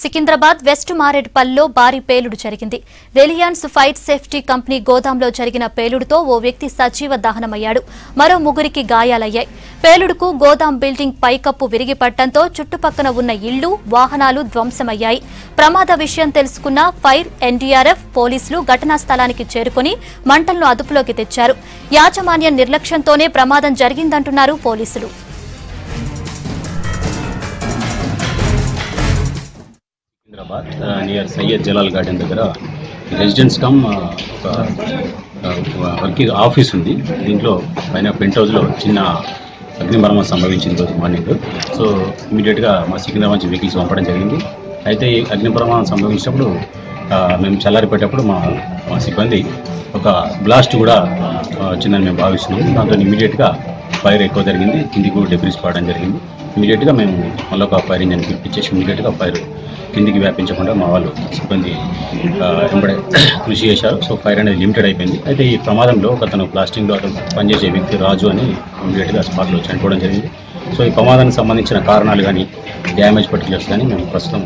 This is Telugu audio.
సికింద్రాబాద్ వెస్ట్ మారేడ్పల్లిలో భారీ పేలుడు జరిగింది. రిలయన్స్ ఫైర్ సేఫ్టీ కంపెనీ గోదాంలో జరిగిన పేలుడుతో ఓ వ్యక్తి సజీవ దహనమయ్యాడు. మరో ముగ్గురికి గాయాలయ్యాయి. పేలుడుకు గోదాం బిల్డింగ్ పైకప్పు విరిగిపడటంతో చుట్టుపక్కల ఉన్న ఇళ్లు, వాహనాలు ధ్వంసమయ్యాయి. ప్రమాద విషయం తెలుసుకున్న ఫైర్, ఎన్డీఆర్ఎఫ్, పోలీసులు ఘటనా స్థలానికి చేరుకుని మంటలను అదుపులోకి తెచ్చారు. యాజమాన్య నిర్లక్ష్యంతోనే ప్రమాదం జరిగిందంటున్నారు పోలీసులు. నియర్ సయ్యద్ జలాల్ గార్డెన్ దగ్గర రెసిడెన్స్ కమ్ వర్కింగ్ ఆఫీస్ ఉంది. దీంట్లో పైన పెంట్ హౌస్లో చిన్న అగ్నిమరణం సంభవించింది రోజు మార్నింగ్. సో ఇమీడియట్గా మా సికింద్రాబాద్ నుంచి వెహికల్స్ పంపడం జరిగింది. అయితే ఈ అగ్నిప్రమాదం సంభవించినప్పుడు మేము చల్లారిపోయేటప్పుడు మా సిబ్బంది ఒక బ్లాస్ట్ కూడా వచ్చిందని మేము భావిస్తున్నాము. దాంతో ఇమీడియట్గా ఫైర్ ఎక్కువ జరిగింది, కిందికి కూడా డెబ్రీస్ పడడం జరిగింది. ఇమీడియట్గా మేము మళ్ళీ ఒక ఫైర్ ఇంజన్ పిలిపించేసి ఇమీడియట్గా ఫైర్ కిందికి వ్యాపించకుండా మా వాళ్ళు సిబ్బంది వెంబడే కృషి చేశారు. సో ఫైర్ అనేది లిమిటెడ్ అయిపోయింది. అయితే ఈ ప్రమాదంలో ఒకతను ప్లాస్టింగ్లో అతను పనిచేసే వ్యక్తి రాజు అని ఇమీడియట్గా స్పాట్లో చనిపోవడం జరిగింది. సో ఈ ప్రమాదానికి సంబంధించిన కారణాలు కానీ డ్యామేజ్ పర్టికులర్స్ కానీ మేము ప్రస్తుతం